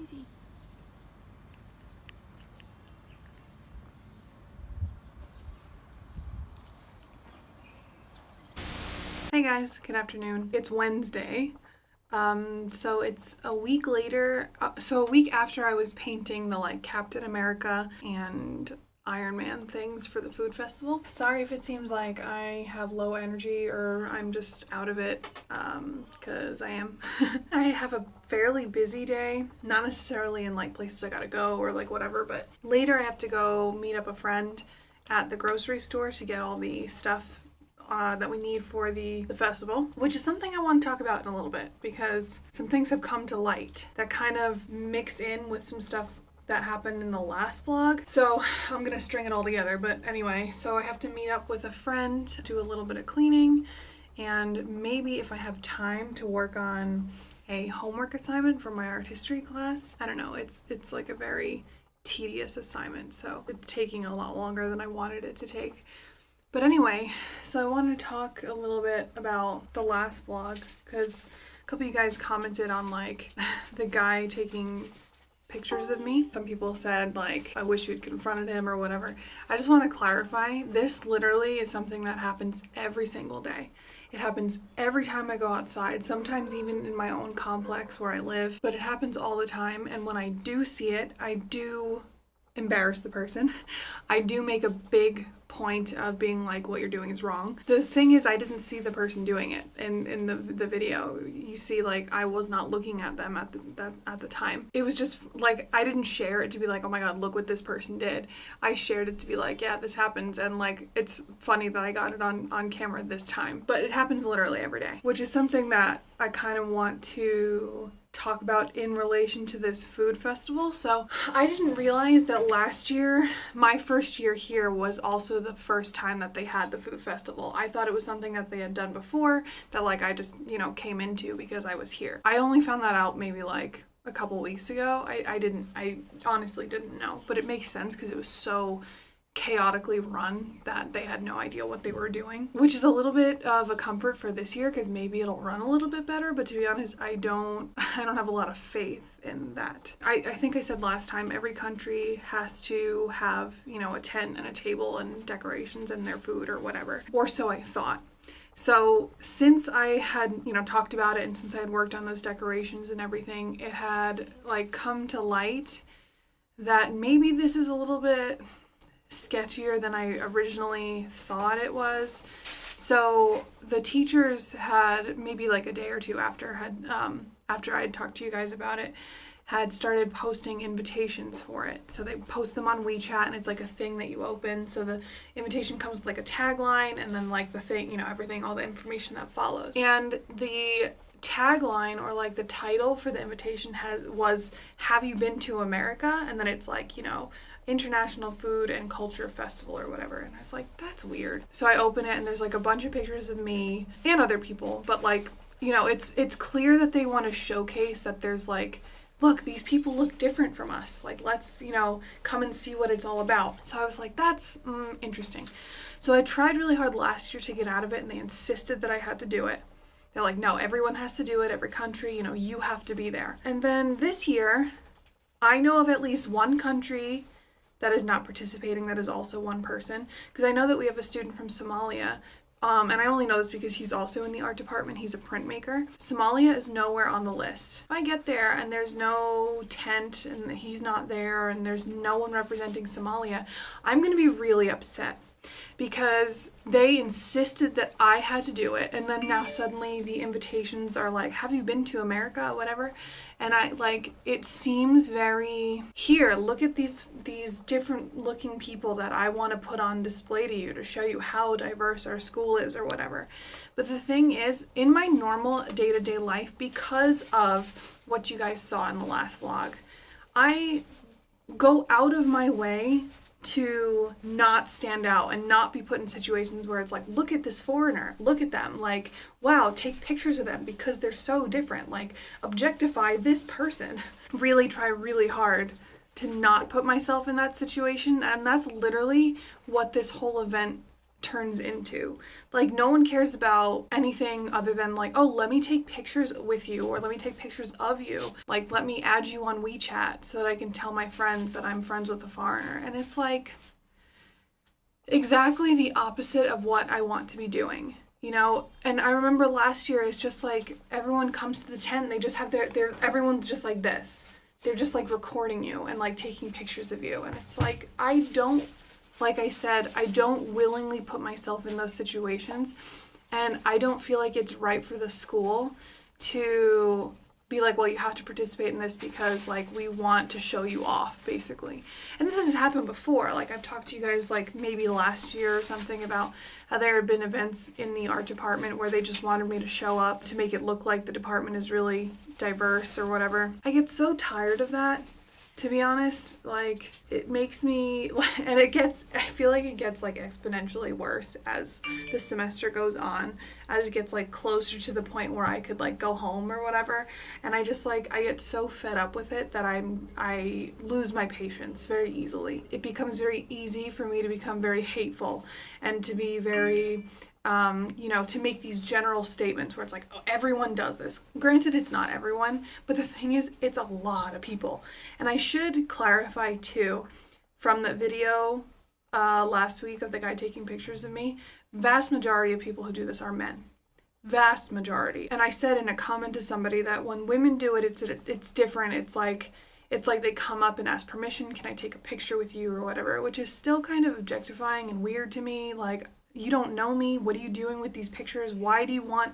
easy. Hey guys, good afternoon. It's Wednesday. So it's a week later, so a week after I was painting the like Captain America and Iron Man things for the food festival. Sorry if it seems like I have low energy or I'm just out of it, because I am. I have a fairly busy day, not necessarily in like places I gotta go or like whatever, but later I have to go meet up a friend at the grocery store to get all the stuff that we need for the festival, which is something I want to talk about in a little bit because some things have come to light that kind of mix in with some stuff that happened in the last vlog. So I'm gonna string it all together. But anyway, so I have to meet up with a friend, do a little bit of cleaning, and maybe if I have time to work on a homework assignment for my art history class. I don't know, it's like a very tedious assignment, so it's taking a lot longer than I wanted it to take. But anyway, so I want to talk a little bit about the last vlog because a couple of you guys commented on like the guy taking pictures of me. Some people said like, I wish you'd confronted him or whatever. I just want to clarify, this literally is something that happens every single day. It happens every time I go outside, sometimes even in my own complex where I live, but it happens all the time. And when I do see it, I do embarrass the person. I do make a big point of being like, what you're doing is wrong. The thing is, I didn't see the person doing it in the video. You see, like, I was not looking at them at the time. It was just like, I didn't share it to be like, oh my god, look what this person did. I shared it to be like, yeah, this happens, and like, it's funny that I got it on camera this time. But it happens literally every day, which is something that I kind of want to talk about in relation to this food festival. So I didn't realize that last year, my first year here, was also the first time that they had the food festival. I thought it was something that they had done before that like I just, you know, came into because I was here. I only found that out maybe like a couple weeks ago. I honestly didn't know, but it makes sense because it was so chaotically run that they had no idea what they were doing, which is a little bit of a comfort for this year because maybe it'll run a little bit better. But to be honest, I don't have a lot of faith in that. I think I said last time, every country has to have, you know, a tent and a table and decorations and their food or whatever, or so I thought. So since I had, you know, talked about it and since I had worked on those decorations and everything, it had like come to light that maybe this is a little bit sketchier than I originally thought it was. So the teachers had maybe like a day or two after I had talked to you guys about it, had started posting invitations for it. So they post them on WeChat and it's like a thing that you open. So the invitation comes with like a tagline and then like the thing, you know, everything, all the information that follows. And the tagline or like the title for the invitation was "Have you been to America?" And then it's like, you know, International Food and Culture Festival or whatever. And I was like, that's weird. So I open it and there's like a bunch of pictures of me and other people, but like, you know, it's clear that they want to showcase that there's like, look, these people look different from us. Like, let's, you know, come and see what it's all about. So I was like, that's interesting. So I tried really hard last year to get out of it and they insisted that I had to do it. They're like, no, everyone has to do it, every country, you know, you have to be there. And then this year, I know of at least one country that is not participating, that is also one person, because I know that we have a student from Somalia, and I only know this because he's also in the art department. He's a printmaker. Somalia is nowhere on the list. If I get there and there's no tent and he's not there and there's no one representing Somalia, I'm going to be really upset because they insisted that I had to do it, and then now suddenly the invitations are like, have you been to America, whatever. And I like, it seems very, here, look at these different looking people that I want to put on display to you to show you how diverse our school is or whatever. But the thing is, in my normal day-to-day life, because of what you guys saw in the last vlog, I go out of my way to not stand out and not be put in situations where it's like, look at this foreigner, look at them, like, wow, take pictures of them because they're so different, like, objectify this person. Really try really hard to not put myself in that situation, and that's literally what this whole event turns into. Like, no one cares about anything other than like, oh, let me take pictures with you, or let me take pictures of you. Like, let me add you on WeChat so that I can tell my friends that I'm friends with a foreigner. And it's like exactly the opposite of what I want to be doing. You know, and I remember last year, it's just like everyone comes to the tent, they just have everyone's just like this. They're just like recording you and like taking pictures of you. And it's like, like I said, I don't willingly put myself in those situations. And I don't feel like it's right for the school to be like, well, you have to participate in this because like we want to show you off, basically. And this has happened before. Like, I've talked to you guys like maybe last year or something about how there had been events in the art department where they just wanted me to show up to make it look like the department is really diverse or whatever. I get so tired of that, to be honest. Like, it makes me, and I feel like it gets like exponentially worse as the semester goes on, as it gets like closer to the point where I could like go home or whatever. And I just like, I get so fed up with it that I lose my patience very easily. It becomes very easy for me to become very hateful and to be very to make these general statements where it's like, oh, everyone does this. Granted, it's not everyone, but the thing is, it's a lot of people. And I should clarify too, from the video last week of the guy taking pictures of me, vast majority of people who do this are men. Vast majority. And I said in a comment to somebody that when women do it, it's different. It's like they come up and ask permission, can I take a picture with you or whatever, which is still kind of objectifying and weird to me. Like, you don't know me. What are you doing with these pictures? Why do you want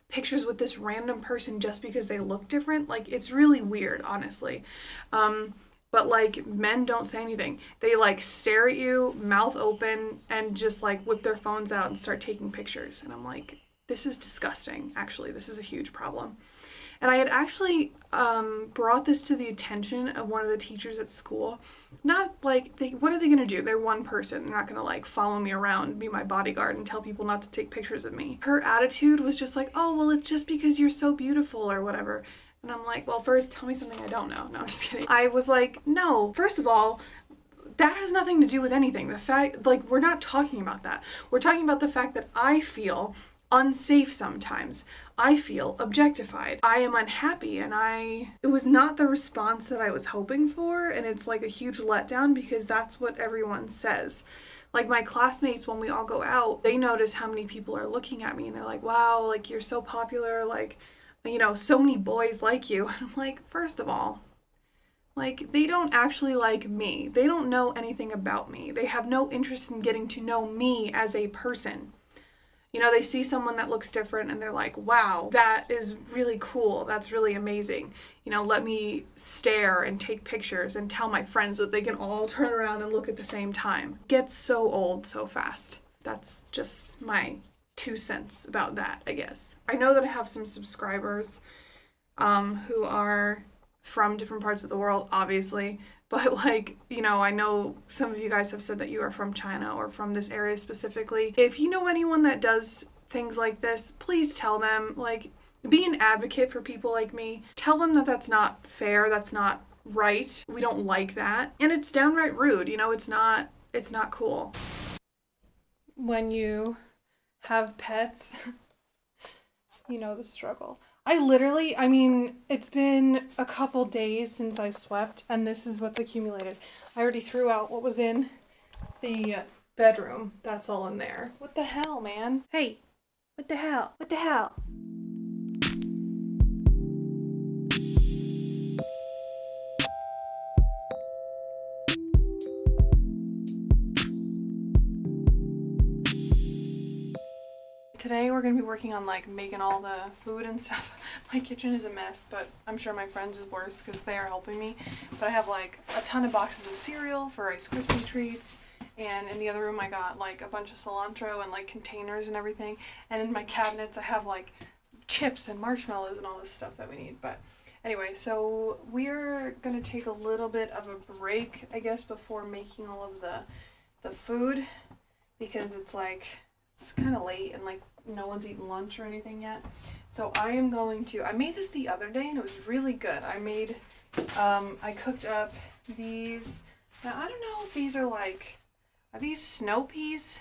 pictures with this random person just because they look different? Like, it's really weird, honestly. But like, men don't say anything. They like stare at you, mouth open, and just like whip their phones out and start taking pictures. And I'm like, this is disgusting. Actually, this is a huge problem. And I had actually brought this to the attention of one of the teachers at school. Not like, what are they going to do? They're one person. They're not going to like follow me around, be my bodyguard, and tell people not to take pictures of me. Her attitude was just like, oh, well, it's just because you're so beautiful or whatever. And I'm like, well, first, tell me something I don't know. No, I'm just kidding. I was like, no, first of all, that has nothing to do with anything. The fact, like, we're not talking about that. We're talking about the fact that I feel unsafe sometimes. I feel objectified. I am unhappy, and it was not the response that I was hoping for, and it's like a huge letdown because that's what everyone says. Like, my classmates, when we all go out, they notice how many people are looking at me, and they're like, wow, like, you're so popular, like, you know, so many boys like you. And I'm like, first of all, like, they don't actually like me. They don't know anything about me. They have no interest in getting to know me as a person. You know, they see someone that looks different and they're like, wow, that is really cool. That's really amazing. You know, let me stare and take pictures and tell my friends that they can all turn around and look at the same time. It gets so old so fast. That's just my 2 cents about that, I guess. I know that I have some subscribers who are from different parts of the world, obviously. But like, you know, I know some of you guys have said that you are from China or from this area specifically. If you know anyone that does things like this, please tell them. Like, be an advocate for people like me. Tell them that that's not fair, that's not right. We don't like that. And it's downright rude, you know, it's not cool. When you have pets, you know the struggle. I mean, it's been a couple days since I swept, and this is what's accumulated. I already threw out what was in the bedroom. That's all in there. What the hell, man? Hey, what the hell? What the hell? Today we're going to be working on like making all the food and stuff. My kitchen is a mess, but I'm sure my friends is worse because they are helping me. But I have like a ton of boxes of cereal for Rice Krispie treats, and in the other room I got like a bunch of cilantro and like containers and everything. And in my cabinets I have like chips and marshmallows and all this stuff that we need. But anyway, so we're going to take a little bit of a break, I guess, before making all of the food, because it's kind of late and like no one's eaten lunch or anything yet. So I made this the other day and it was really good. I cooked up these, now I don't know if these are these snow peas?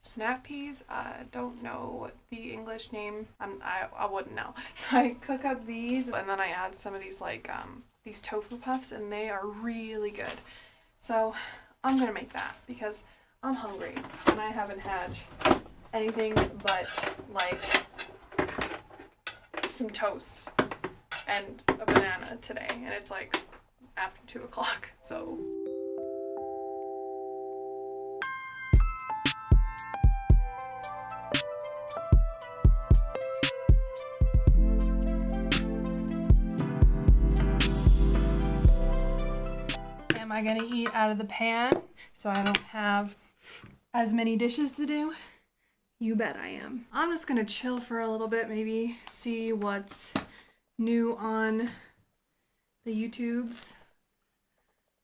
snap peas. I don't know the English name. I wouldn't know. So I cook up these and then I add some of these like these tofu puffs, and they are really good. So I'm gonna make that because I'm hungry and I haven't had anything but like some toast and a banana today, and it's like after 2 o'clock. So am I gonna eat out of the pan so I don't have as many dishes to do? You bet I am. I'm just gonna chill for a little bit, maybe see what's new on the YouTubes.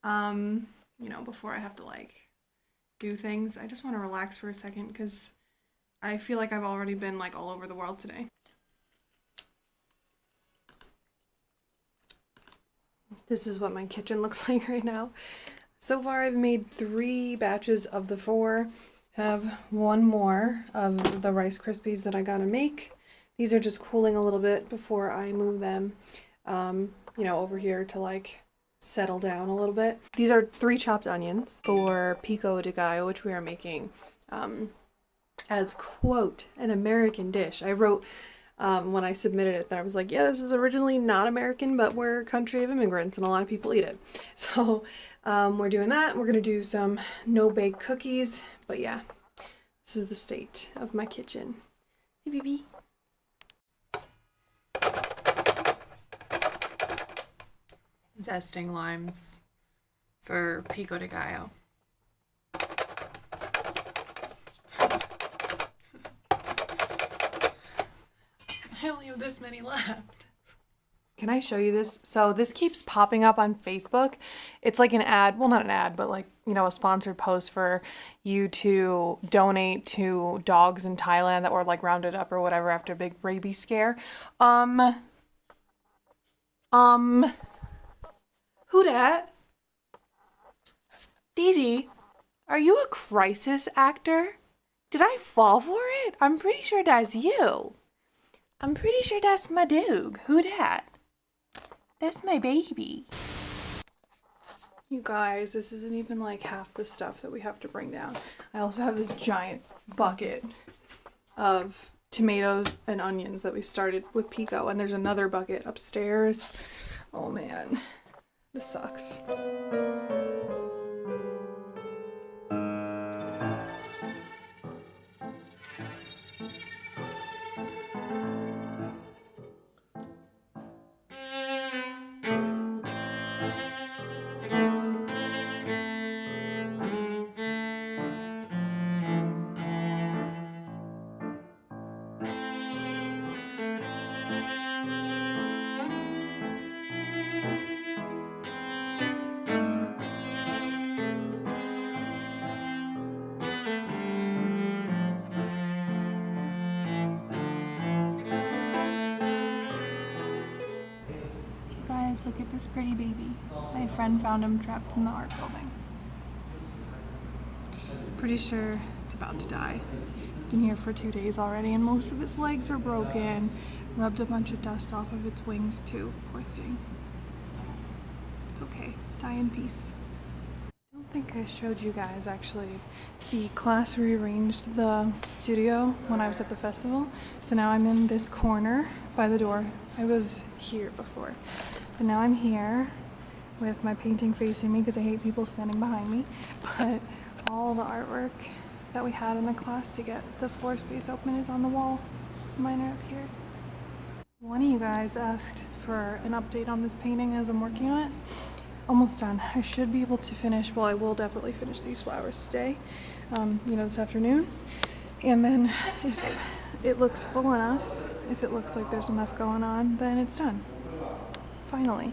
You know, before I have to like do things. I just want to relax for a second because I feel like I've already been like all over the world today. This is what my kitchen looks like right now. So far I've made 3 batches of the 4. Have 1 more of the Rice Krispies that I gotta make. These are just cooling a little bit before I move them, you know, over here to like settle down a little bit. These are 3 chopped onions for pico de gallo, which we are making as, quote, an American dish. I wrote when I submitted it that I was like, yeah, this is originally not American, but we're a country of immigrants and a lot of people eat it. So we're doing that. We're gonna do some no-bake cookies, but yeah, this is the state of my kitchen. Hey, baby. Zesting limes for pico de gallo. I only have this many left. Can I show you this? So this keeps popping up on Facebook. It's like an ad, well, not an ad, but like, you know, a sponsored post for you to donate to dogs in Thailand that were like rounded up or whatever after a big rabies scare. Who dat? Daisy, are you a crisis actor? Did I fall for it? I'm pretty sure that's you. I'm pretty sure that's my dog. Who dat? That's my baby. You guys, this isn't even like half the stuff that we have to bring down. I also have this giant bucket of tomatoes and onions that we started with pico, and there's another bucket upstairs. Oh man, this sucks. Look at this pretty baby. My friend found him trapped in the art building. Pretty sure it's about to die. It's been here for 2 days already and most of its legs are broken. Rubbed a bunch of dust off of its wings too. Poor thing. It's okay. Die in peace. I don't think I showed you guys actually. The class rearranged the studio when I was at the festival. So now I'm in this corner by the door. I was here before. But now I'm here with my painting facing me because I hate people standing behind me. But all the artwork that we had in the class to get the floor space open is on the wall. Mine are up here. One of you guys asked for an update on this painting as I'm working on it. Almost done. I should be able to finish, well, I will definitely finish these flowers today, you know, this afternoon. And then if it looks full enough, if it looks like there's enough going on, then it's done. Finally.